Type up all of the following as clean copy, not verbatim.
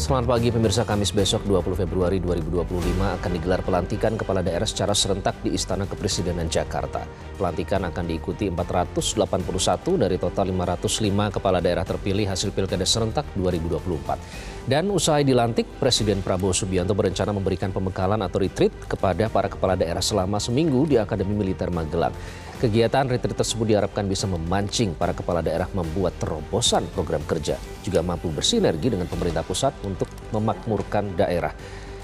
Selamat pagi pemirsa, Kamis besok 20 Februari 2025 akan digelar pelantikan kepala daerah secara serentak di Istana Kepresidenan Jakarta. Pelantikan akan diikuti 481 dari total 505 kepala daerah terpilih hasil Pilkada serentak 2024. Dan usai dilantik, Presiden Prabowo Subianto berencana memberikan pembekalan atau retreat kepada para kepala daerah selama seminggu di Akademi Militer Magelang. Kegiatan retreat tersebut diharapkan bisa memancing para kepala daerah membuat terobosan program kerja, juga mampu bersinergi dengan pemerintah pusat untuk memakmurkan daerah.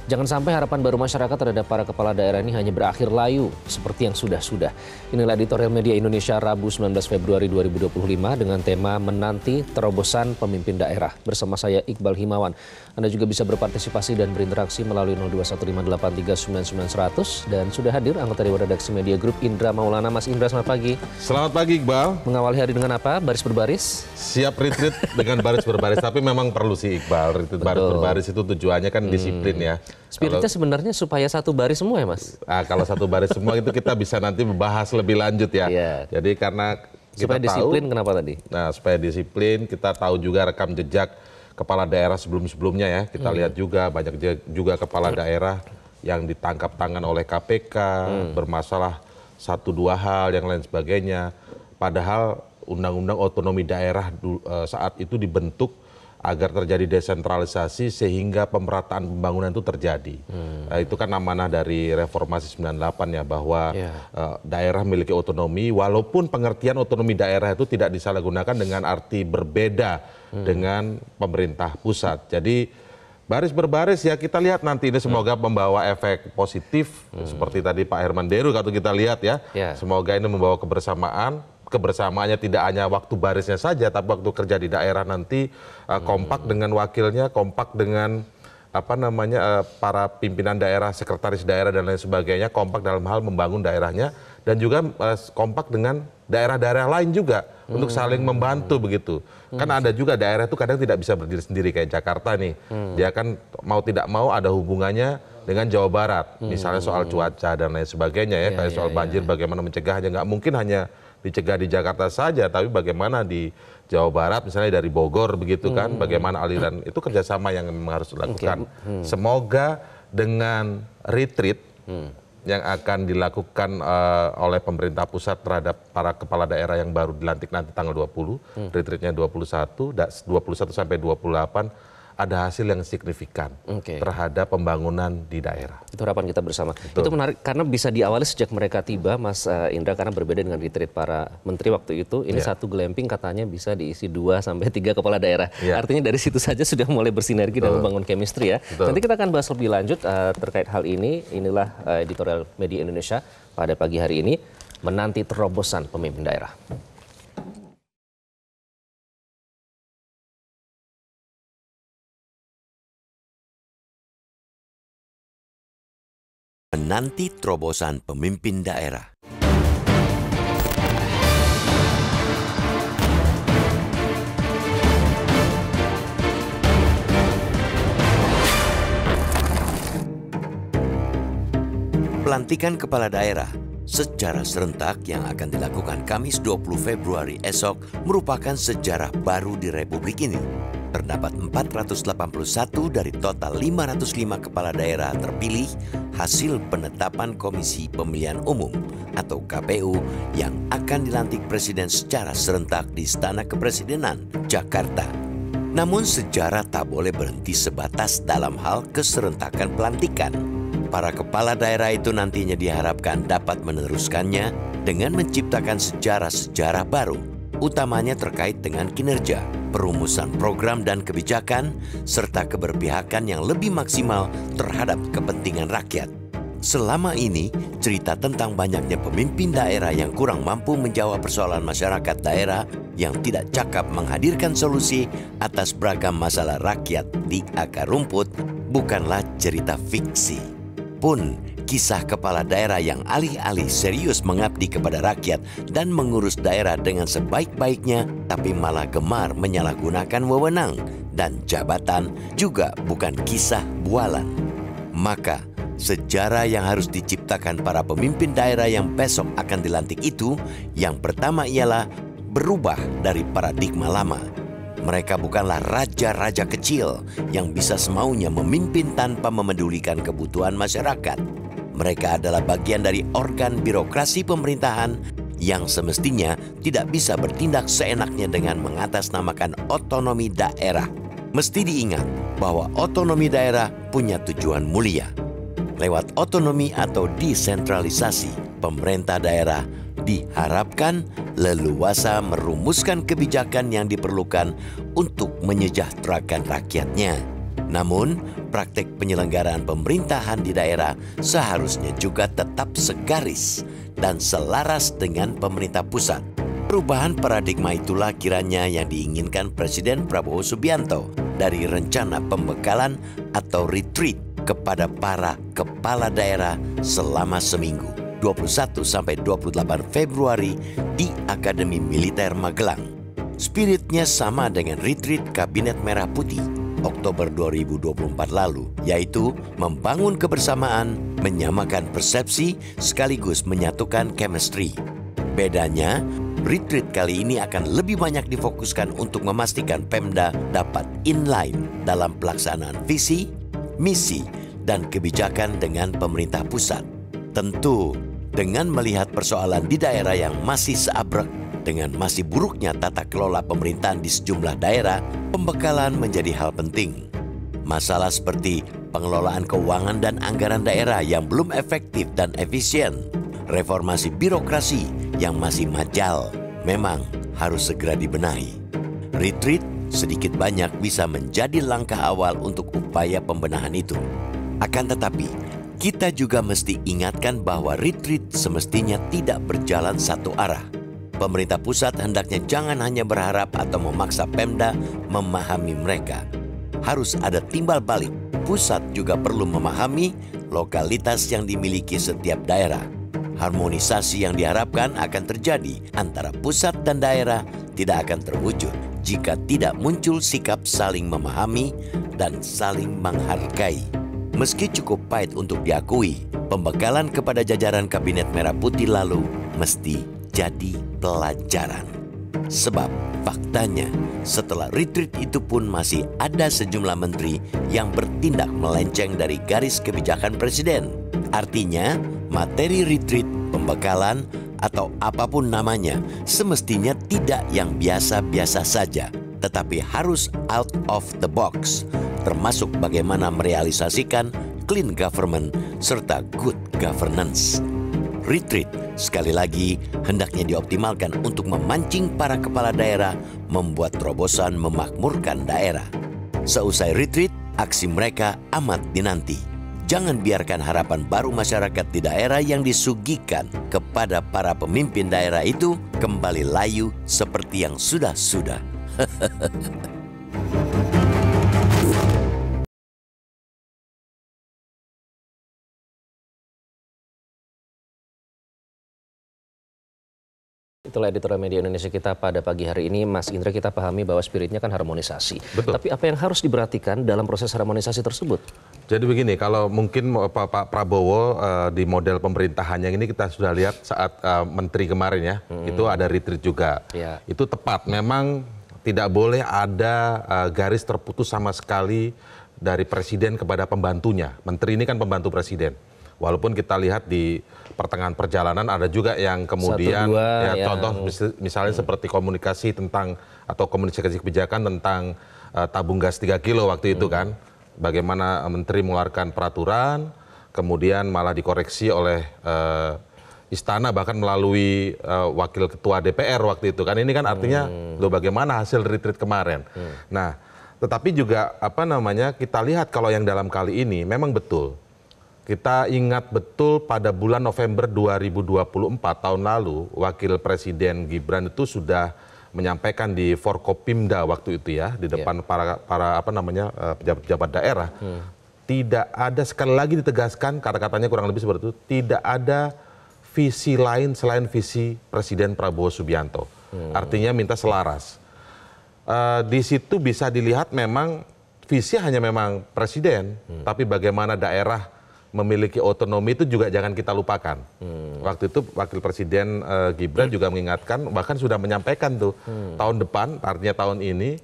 Jangan sampai harapan baru masyarakat terhadap para kepala daerah ini hanya berakhir layu seperti yang sudah-sudah. Inilah editorial Media Indonesia Rabu 19 Februari 2025 dengan tema Menanti Terobosan Pemimpin Daerah. Bersama saya Iqbal Himawan. Anda juga bisa berpartisipasi dan berinteraksi melalui 0215839900 dan sudah hadir anggota Dewan Redaksi Media Group Indra Maulana. Mas Indra, selamat pagi. Selamat pagi Iqbal. Mengawali hari dengan apa? Baris berbaris? Siap retreat dengan baris berbaris, tapi memang perlu sih Iqbal. Retreat baris berbaris itu tujuannya kan disiplin ya. Spiritnya sebenarnya supaya satu baris semua ya Mas? Kalau satu baris semua itu kita bisa nanti membahas lebih lanjut ya. Jadi karena kita supaya disiplin kenapa tadi? Nah supaya disiplin, kita tahu juga rekam jejak kepala daerah sebelum-sebelumnya ya. Kita lihat juga banyak juga kepala daerah yang ditangkap tangan oleh KPK, bermasalah 1-2 hal yang lain sebagainya. Padahal undang-undang otonomi daerah saat itu dibentuk agar terjadi desentralisasi sehingga pemerataan pembangunan itu terjadi. Itu kan amanah dari reformasi 98 ya, bahwa daerah memiliki otonomi walaupun pengertian otonomi daerah itu tidak disalahgunakan dengan arti berbeda dengan pemerintah pusat. Jadi baris berbaris ya, kita lihat nanti ini semoga membawa efek positif seperti tadi Pak Herman Deru kalau kita lihat ya. Semoga ini membawa kebersamaannya tidak hanya waktu barisnya saja, tapi waktu kerja di daerah nanti kompak dengan wakilnya, kompak dengan para pimpinan daerah, sekretaris daerah dan lain sebagainya, kompak dalam hal membangun daerahnya, dan juga kompak dengan daerah-daerah lain juga untuk saling membantu begitu. Kan ada juga daerah itu kadang tidak bisa berdiri sendiri kayak Jakarta nih, dia kan mau tidak mau ada hubungannya dengan Jawa Barat, misalnya soal cuaca dan lain sebagainya ya, kayak soal banjir bagaimana mencegahnya, nggak mungkin hanya dicegah di Jakarta saja, tapi bagaimana di Jawa Barat, misalnya dari Bogor begitu kan, bagaimana aliran itu kerjasama yang memang harus dilakukan. Semoga dengan retreat yang akan dilakukan oleh pemerintah pusat terhadap para kepala daerah yang baru dilantik nanti tanggal 20, retreatnya 21 sampai 28, ada hasil yang signifikan terhadap pembangunan di daerah. Itu harapan kita bersama. Betul. Itu menarik karena bisa diawali sejak mereka tiba, Mas Indra, karena berbeda dengan retreat para menteri waktu itu. Ini satu glamping katanya bisa diisi 2 sampai 3 kepala daerah. Artinya dari situ saja sudah mulai bersinergi dan membangun chemistry ya. Nanti kita akan bahas lebih lanjut terkait hal ini. Inilah editorial Media Indonesia pada pagi hari ini, menanti terobosan pemimpin daerah. Menanti terobosan pemimpin daerah. Pelantikan kepala daerah secara serentak yang akan dilakukan Kamis 20 Februari esok merupakan sejarah baru di Republik ini. Terdapat 481 dari total 505 kepala daerah terpilih hasil penetapan Komisi Pemilihan Umum atau KPU yang akan dilantik Presiden secara serentak di Istana Kepresidenan, Jakarta. Namun sejarah tak boleh berhenti sebatas dalam hal keserentakan pelantikan. Para kepala daerah itu nantinya diharapkan dapat meneruskannya dengan menciptakan sejarah-sejarah baru, utamanya terkait dengan kinerja, perumusan program dan kebijakan, serta keberpihakan yang lebih maksimal terhadap kepentingan rakyat. Selama ini, cerita tentang banyaknya pemimpin daerah yang kurang mampu menjawab persoalan masyarakat daerah yang tidak cakap menghadirkan solusi atas beragam masalah rakyat di akar rumput bukanlah cerita fiksi. Pun, kisah kepala daerah yang alih-alih serius mengabdi kepada rakyat dan mengurus daerah dengan sebaik-baiknya, tapi malah gemar menyalahgunakan wewenang dan jabatan juga bukan kisah bualan. Maka, sejarah yang harus diciptakan para pemimpin daerah yang besok akan dilantik itu, yang pertama ialah berubah dari paradigma lama. Mereka bukanlah raja-raja kecil yang bisa semaunya memimpin tanpa memedulikan kebutuhan masyarakat. Mereka adalah bagian dari organ birokrasi pemerintahan yang semestinya tidak bisa bertindak seenaknya dengan mengatasnamakan otonomi daerah. Mesti diingat bahwa otonomi daerah punya tujuan mulia. Lewat otonomi atau desentralisasi, pemerintah daerah diharapkan leluasa merumuskan kebijakan yang diperlukan untuk menyejahterakan rakyatnya. Namun, praktek penyelenggaraan pemerintahan di daerah seharusnya juga tetap segaris dan selaras dengan pemerintah pusat. Perubahan paradigma itulah kiranya yang diinginkan Presiden Prabowo Subianto dari rencana pembekalan atau retreat kepada para kepala daerah selama seminggu, 21 sampai 28 Februari di Akademi Militer Magelang. Spiritnya sama dengan retreat Kabinet Merah Putih Oktober 2024 lalu, yaitu membangun kebersamaan, menyamakan persepsi, sekaligus menyatukan chemistry. Bedanya, retreat kali ini akan lebih banyak difokuskan untuk memastikan Pemda dapat inline dalam pelaksanaan visi, misi, dan kebijakan dengan pemerintah pusat. Tentu, dengan melihat persoalan di daerah yang masih seabrek, dengan masih buruknya tata kelola pemerintahan di sejumlah daerah, pembekalan menjadi hal penting. Masalah seperti pengelolaan keuangan dan anggaran daerah yang belum efektif dan efisien, reformasi birokrasi yang masih majal, memang harus segera dibenahi. Retreat sedikit banyak bisa menjadi langkah awal untuk upaya pembenahan itu. Akan tetapi, kita juga mesti ingatkan bahwa retreat semestinya tidak berjalan satu arah. Pemerintah pusat hendaknya jangan hanya berharap atau memaksa Pemda memahami mereka. Harus ada timbal balik. Pusat juga perlu memahami lokalitas yang dimiliki setiap daerah. Harmonisasi yang diharapkan akan terjadi antara pusat dan daerah tidak akan terwujud jika tidak muncul sikap saling memahami dan saling menghargai. Meski cukup pahit untuk diakui, pembekalan kepada jajaran Kabinet Merah Putih lalu mesti jadi pelajaran. Sebab faktanya setelah retreat itu pun masih ada sejumlah menteri yang bertindak melenceng dari garis kebijakan presiden. Artinya materi retreat, pembekalan, atau apapun namanya semestinya tidak yang biasa-biasa saja, tetapi harus out of the box, termasuk bagaimana merealisasikan clean government serta good governance. Retreat, sekali lagi, hendaknya dioptimalkan untuk memancing para kepala daerah membuat terobosan memakmurkan daerah. Seusai retreat, aksi mereka amat dinanti. Jangan biarkan harapan baru masyarakat di daerah yang disuguhkan kepada para pemimpin daerah itu kembali layu seperti yang sudah-sudah. Itulah editorial Media Indonesia kita pada pagi hari ini. Mas Indra, kita pahami bahwa spiritnya kan harmonisasi. Betul. Tapi apa yang harus diperhatikan dalam proses harmonisasi tersebut? Jadi begini, kalau mungkin Pak Prabowo di model pemerintahannya ini kita sudah lihat saat menteri kemarin ya, itu ada retreat juga. Ya. Itu tepat, memang tidak boleh ada garis terputus sama sekali dari presiden kepada pembantunya. Menteri ini kan pembantu presiden. Walaupun kita lihat di pertengahan perjalanan ada juga yang kemudian contoh misalnya seperti komunikasi tentang atau komunikasi kebijakan tentang tabung gas 3 kilo waktu itu kan. Bagaimana menteri mengeluarkan peraturan, kemudian malah dikoreksi oleh istana bahkan melalui wakil ketua DPR waktu itu kan. Ini kan artinya loh bagaimana hasil retreat kemarin. Nah, tetapi juga kita lihat kalau yang dalam kali ini memang betul. Kita ingat betul pada bulan November 2024 tahun lalu, Wakil Presiden Gibran itu sudah menyampaikan di Forkopimda waktu itu ya, di depan para pejabat-pejabat daerah, tidak ada, sekali lagi ditegaskan, kata-katanya kurang lebih seperti itu, tidak ada visi lain selain visi Presiden Prabowo Subianto. Artinya minta selaras. Di situ bisa dilihat memang visi hanya memang presiden, tapi bagaimana daerah memiliki otonomi itu juga jangan kita lupakan. Waktu itu Wakil Presiden Gibran juga mengingatkan, bahkan sudah menyampaikan tuh tahun depan, artinya tahun ini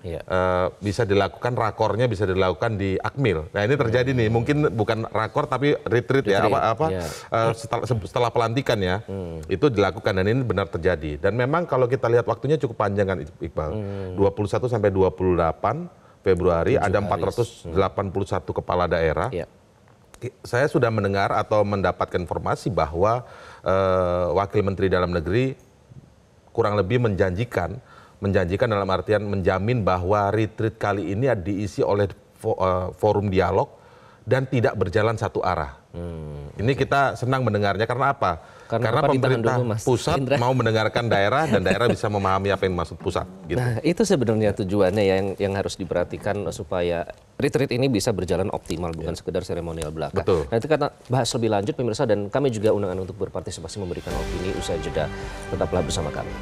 bisa dilakukan rakornya bisa dilakukan di Akmil. Nah ini terjadi nih, mungkin bukan rakor tapi retreat ya, setelah pelantikan ya, itu dilakukan dan ini benar terjadi. Dan memang kalau kita lihat waktunya cukup panjang kan Iqbal, 21 sampai 28 Februari ada 481 kepala daerah. Saya sudah mendengar atau mendapatkan informasi bahwa Wakil Menteri Dalam Negeri kurang lebih menjanjikan dalam artian menjamin bahwa retreat kali ini diisi oleh forum dialog dan tidak berjalan satu arah. Ini kita senang mendengarnya karena apa? Karena pemerintah pusat mau mendengarkan daerah dan daerah bisa memahami apa yang dimaksud pusat. Gitu. Nah itu sebenarnya tujuannya yang harus diperhatikan supaya retreat ini bisa berjalan optimal, bukan sekedar seremonial belaka. Betul. Nah itu kita bahas lebih lanjut pemirsa, dan kami juga undangan untuk berpartisipasi memberikan opini usai jeda. Tetaplah bersama kami.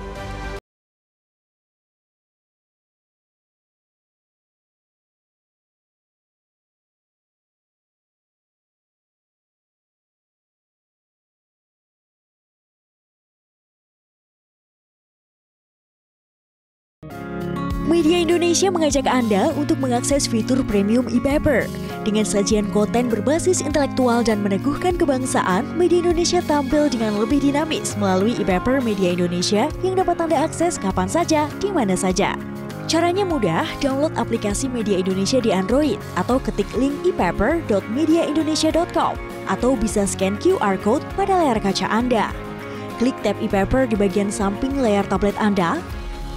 Media Indonesia mengajak Anda untuk mengakses fitur premium e-paper. Dengan sajian konten berbasis intelektual dan meneguhkan kebangsaan, Media Indonesia tampil dengan lebih dinamis melalui e-paper Media Indonesia yang dapat Anda akses kapan saja, di mana saja. Caranya mudah, download aplikasi Media Indonesia di Android atau ketik link e-paper.mediaindonesia.com atau bisa scan QR Code pada layar kaca Anda. Klik tab e-paper di bagian samping layar tablet Anda,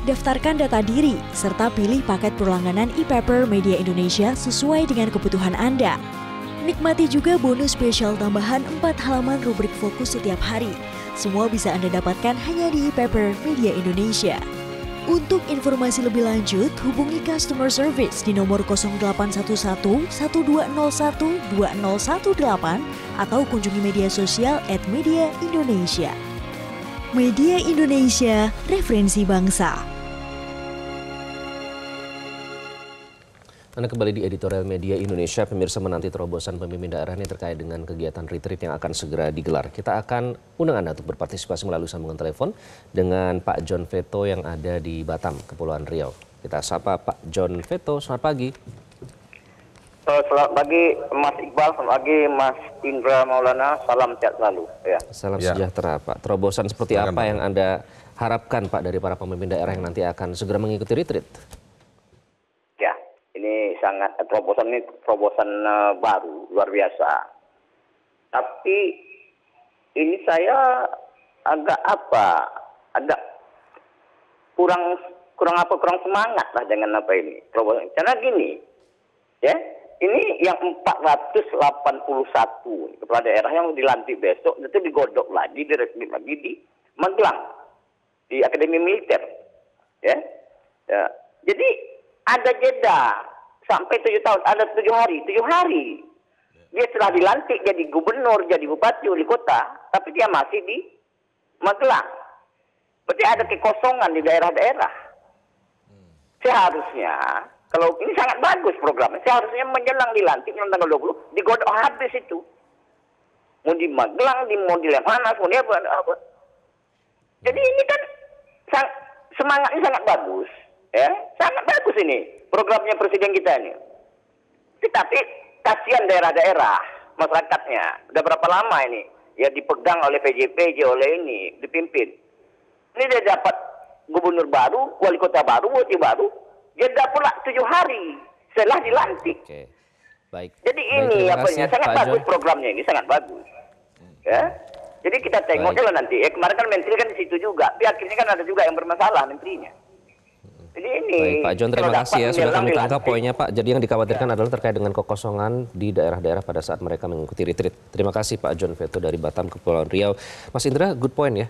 daftarkan data diri, serta pilih paket berlangganan e-paper Media Indonesia sesuai dengan kebutuhan Anda. Nikmati juga bonus spesial tambahan 4 halaman rubrik fokus setiap hari. Semua bisa Anda dapatkan hanya di e-paper Media Indonesia. Untuk informasi lebih lanjut, hubungi customer service di nomor 0811 1201 2018 atau kunjungi media sosial @mediaindonesia. Media Indonesia, referensi bangsa. Anda kembali di editorial Media Indonesia. Pemirsa menanti terobosan pemimpin daerah ini terkait dengan kegiatan retreat yang akan segera digelar. Kita akan undang Anda untuk berpartisipasi melalui sambungan telepon dengan Pak John Veto yang ada di Batam, Kepulauan Riau. Kita sapa Pak John Veto, selamat pagi. Selamat pagi Mas Iqbal, selamat pagi Mas Indra Maulana, salam sehat selalu. Ya. Salam sejahtera Pak. Terobosan seperti apa yang Anda harapkan Pak dari para pemimpin daerah yang nanti akan segera mengikuti retreat? Ya, ini sangat terobosan baru, luar biasa. Tapi ini saya agak kurang semangat lah dengan apa ini terobosan. Karena gini, ya. Ini yang 481 kepala daerah yang dilantik besok itu digodok lagi, diresmi lagi di Magelang, di Akademi Militer. Ya. Jadi ada jeda sampai 7 tahun, ada 7 hari. Dia setelah dilantik jadi gubernur, jadi bupati, wali kota, tapi dia masih di Magelang. Berarti ada kekosongan di daerah-daerah. Seharusnya kalau ini sangat bagus programnya, seharusnya menjelang dilantik tanggal 20, digodok habis itu. Mau di Magelang, mau di Lemhanas, mau di apa. Jadi ini kan semangatnya sangat bagus. Ya, sangat bagus ini programnya presiden kita ini. Tetapi kasihan daerah-daerah, masyarakatnya. Udah berapa lama ini? Ya dipegang oleh PJ oleh ini, dipimpin. Ini dia dapat gubernur baru, wali kota baru, bupati baru. Jeda pula 7 hari setelah dilantik. Oke, baik. Jadi ini sangat bagus programnya ini, sangat bagus. Ya, jadi kita tengok lah nanti. Kemarin kan menteri kan di situ juga, tapi akhirnya kan ada juga yang bermasalah menterinya. Jadi ini. Baik, Pak John, terima kasih ya sudah kami tangkap poinnya Pak. Jadi yang dikhawatirkan adalah terkait dengan kekosongan di daerah-daerah pada saat mereka mengikuti retreat. Terima kasih Pak John Veto dari Batam, Kepulauan Riau. Mas Indra, good point ya.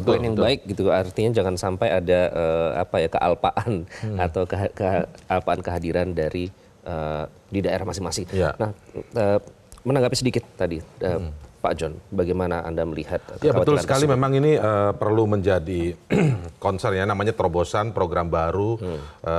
Poin yang baik gitu. Artinya jangan sampai ada kealpaan atau kealpaan kehadiran dari di daerah masing-masing. Nah, menanggapi sedikit tadi Pak John, bagaimana Anda melihat? Ya betul kekhawatiran sekali, tersebut? memang ini perlu menjadi concern ya, namanya terobosan program baru,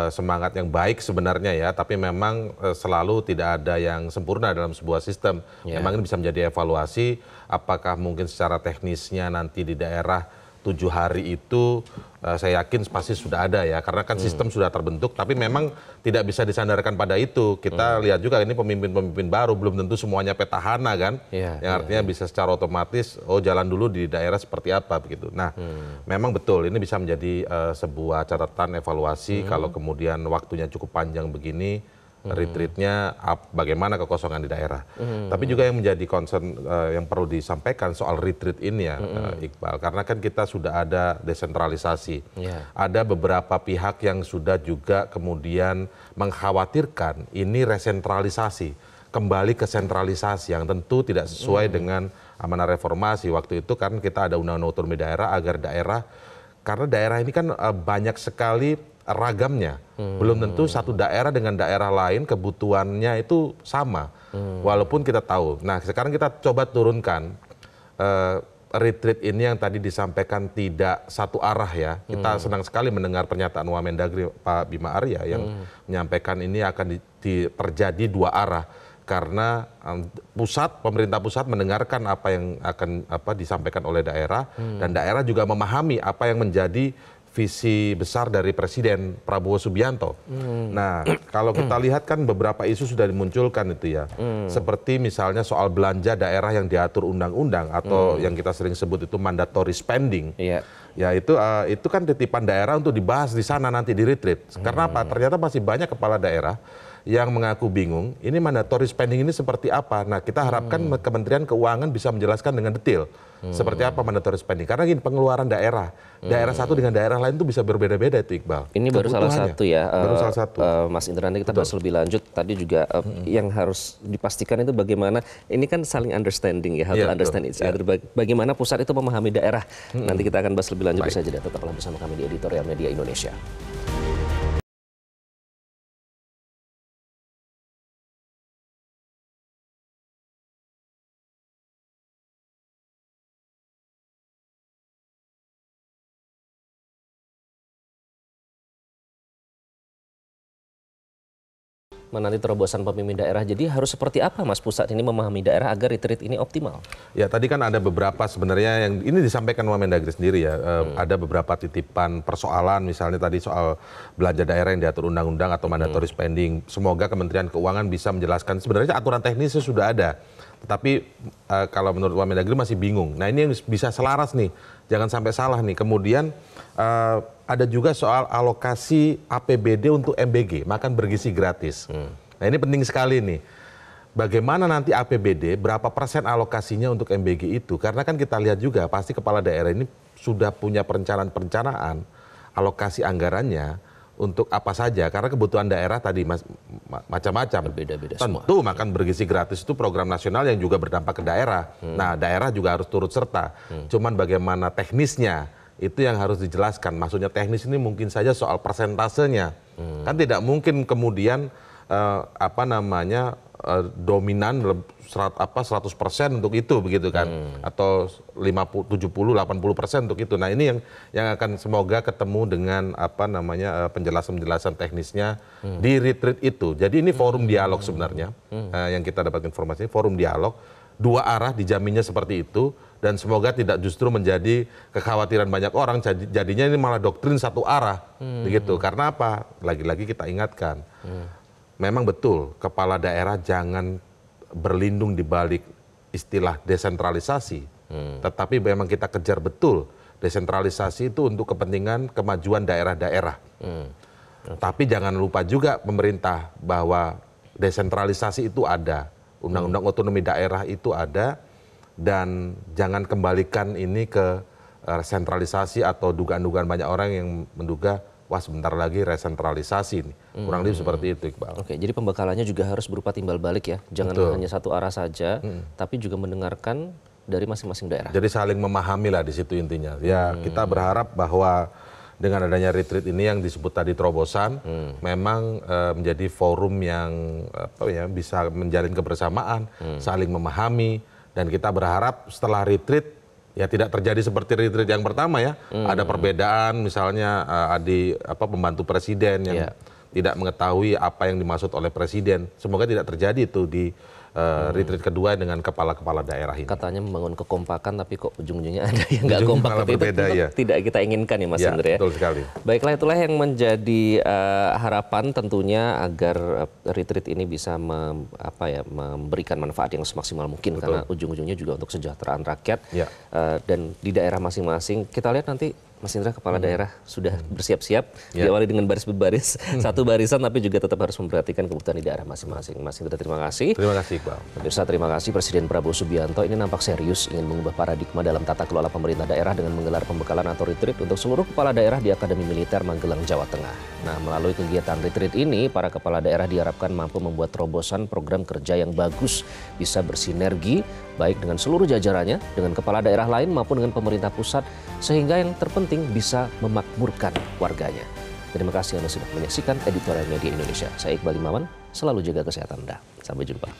semangat yang baik sebenarnya ya, tapi memang selalu tidak ada yang sempurna dalam sebuah sistem. Memang ini bisa menjadi evaluasi, apakah mungkin secara teknisnya nanti di daerah 7 hari itu saya yakin pasti sudah ada ya, karena kan sistem sudah terbentuk, tapi memang tidak bisa disandarkan pada itu. Kita lihat juga ini pemimpin-pemimpin baru, belum tentu semuanya petahana kan, yang artinya bisa secara otomatis, oh jalan dulu di daerah seperti apa begitu. Nah, memang betul ini bisa menjadi sebuah catatan evaluasi kalau kemudian waktunya cukup panjang begini, retreatnya bagaimana kekosongan di daerah. Tapi juga yang menjadi concern yang perlu disampaikan soal retreat ini ya, Iqbal, karena kan kita sudah ada desentralisasi. Ada beberapa pihak yang sudah juga kemudian mengkhawatirkan ini resentralisasi, kembali ke sentralisasi yang tentu tidak sesuai dengan amanah reformasi. Waktu itu kan kita ada undang-undang otonomi daerah agar daerah, karena daerah ini kan banyak sekali ragamnya. Belum tentu satu daerah dengan daerah lain kebutuhannya itu sama. Walaupun kita tahu. Nah, sekarang kita coba turunkan retreat ini yang tadi disampaikan tidak satu arah ya. Kita senang sekali mendengar pernyataan Wamendagri Pak Bima Arya yang menyampaikan ini akan terjadi dua arah. Karena pemerintah pusat mendengarkan apa yang akan disampaikan oleh daerah, dan daerah juga memahami apa yang menjadi visi besar dari Presiden Prabowo Subianto. Nah, kalau kita lihat kan beberapa isu sudah dimunculkan itu ya. Seperti misalnya soal belanja daerah yang diatur undang-undang atau yang kita sering sebut itu mandatory spending. Ya itu kan titipan daerah untuk dibahas di sana nanti di retreat. Karena apa? Ternyata masih banyak kepala daerah yang mengaku bingung, ini mandatory spending ini seperti apa. Nah, kita harapkan Kementerian Keuangan bisa menjelaskan dengan detail seperti apa mandatory spending. Karena gini, pengeluaran daerah satu dengan daerah lain itu bisa berbeda-beda itu, Iqbal. Ini baru salah satu ya, baru salah satu. Mas Indra, nanti kita bahas lebih lanjut. Tadi juga yang harus dipastikan itu bagaimana, ini kan saling understanding ya, how to understand each other. Bagaimana pusat itu memahami daerah. Nanti kita akan bahas lebih lanjut saja. Tetaplah bersama kami di Editorial Media Indonesia. Menanti terobosan pemimpin daerah. Jadi harus seperti apa Mas pusat ini memahami daerah agar retreat ini optimal? Ya tadi kan ada beberapa sebenarnya yang ini disampaikan Wamendagri sendiri ya. Ada beberapa titipan persoalan, misalnya tadi soal belanja daerah yang diatur undang-undang atau mandatory spending. Semoga Kementerian Keuangan bisa menjelaskan. Sebenarnya aturan teknisnya sudah ada. Tetapi kalau menurut Wamendagri masih bingung. Nah ini yang bisa selaras nih. Jangan sampai salah nih. Kemudian ada juga soal alokasi APBD untuk MBG, makan bergizi gratis. Nah ini penting sekali nih. Bagaimana nanti APBD, berapa persen alokasinya untuk MBG itu? Karena kan kita lihat juga pasti kepala daerah ini sudah punya perencanaan alokasi anggarannya untuk apa saja. Karena kebutuhan daerah tadi macam-macam. Berbeda-beda semua. semua. Tentu makan bergizi gratis itu program nasional yang juga berdampak ke daerah. Nah daerah juga harus turut serta. Cuman bagaimana teknisnya, itu yang harus dijelaskan. Maksudnya teknis ini mungkin saja soal persentasenya. Kan tidak mungkin kemudian dominan 100% untuk itu begitu kan. Atau 50, 70, 80% untuk itu. Nah, ini yang akan semoga ketemu dengan penjelasan-penjelasan teknisnya di retreat itu. Jadi ini forum dialog sebenarnya. Yang kita dapat informasi, forum dialog. Dua arah dijaminnya seperti itu. Dan semoga tidak justru menjadi kekhawatiran banyak orang, jadinya ini malah doktrin satu arah, begitu. Karena apa? Lagi-lagi kita ingatkan, memang betul kepala daerah jangan berlindung di balik istilah desentralisasi, tetapi memang kita kejar betul desentralisasi itu untuk kepentingan kemajuan daerah-daerah. Tapi jangan lupa juga pemerintah bahwa desentralisasi itu ada, undang-undang otonomi daerah itu ada. Dan jangan kembalikan ini ke sentralisasi atau dugaan-dugaan banyak orang yang menduga, wah sebentar lagi resentralisasi nih. Kurang lebih seperti itu, Iqbal. Oke, jadi pembekalannya juga harus berupa timbal balik ya. Jangan hanya satu arah saja, tapi juga mendengarkan dari masing-masing daerah. Jadi saling memahami lah di situ intinya. Ya kita berharap bahwa dengan adanya retreat ini yang disebut tadi terobosan, memang menjadi forum yang bisa menjalin kebersamaan, saling memahami, Dan kita berharap setelah retreat ya tidak terjadi seperti retreat yang pertama ya. Ada perbedaan misalnya pembantu presiden yang tidak mengetahui apa yang dimaksud oleh presiden. Semoga tidak terjadi itu di retreat kedua dengan kepala-kepala daerah ini. Katanya membangun kekompakan tapi kok ujung-ujungnya ada yang nggak kompak. Itu berbeda, ya. Tidak kita inginkan ya Mas Indra ya. Betul sekali. Baiklah, itulah yang menjadi harapan tentunya agar retreat ini bisa memberikan manfaat yang semaksimal mungkin. Betul. Karena ujung-ujungnya juga untuk kesejahteraan rakyat. Ya. Dan di daerah masing-masing kita lihat nanti Mas Indra, kepala daerah sudah bersiap-siap, diawali dengan baris berbaris, satu barisan, tapi juga tetap harus memperhatikan kebutuhan di daerah masing-masing. Mas Indra, terima kasih. Terima kasih, Iqbal. Pemirsa, terima kasih. Presiden Prabowo Subianto ini nampak serius ingin mengubah paradigma dalam tata kelola pemerintah daerah dengan menggelar pembekalan atau retreat untuk seluruh kepala daerah di Akademi Militer Magelang, Jawa Tengah. Nah, melalui kegiatan retreat ini, para kepala daerah diharapkan mampu membuat terobosan program kerja yang bagus, bisa bersinergi baik dengan seluruh jajarannya, dengan kepala daerah lain maupun dengan pemerintah pusat, sehingga yang terpenting bisa memakmurkan warganya. Terima kasih Anda sudah menyaksikan Editorial Media Indonesia. Saya Iqbal Imawan, selalu jaga kesehatan Anda. Sampai jumpa.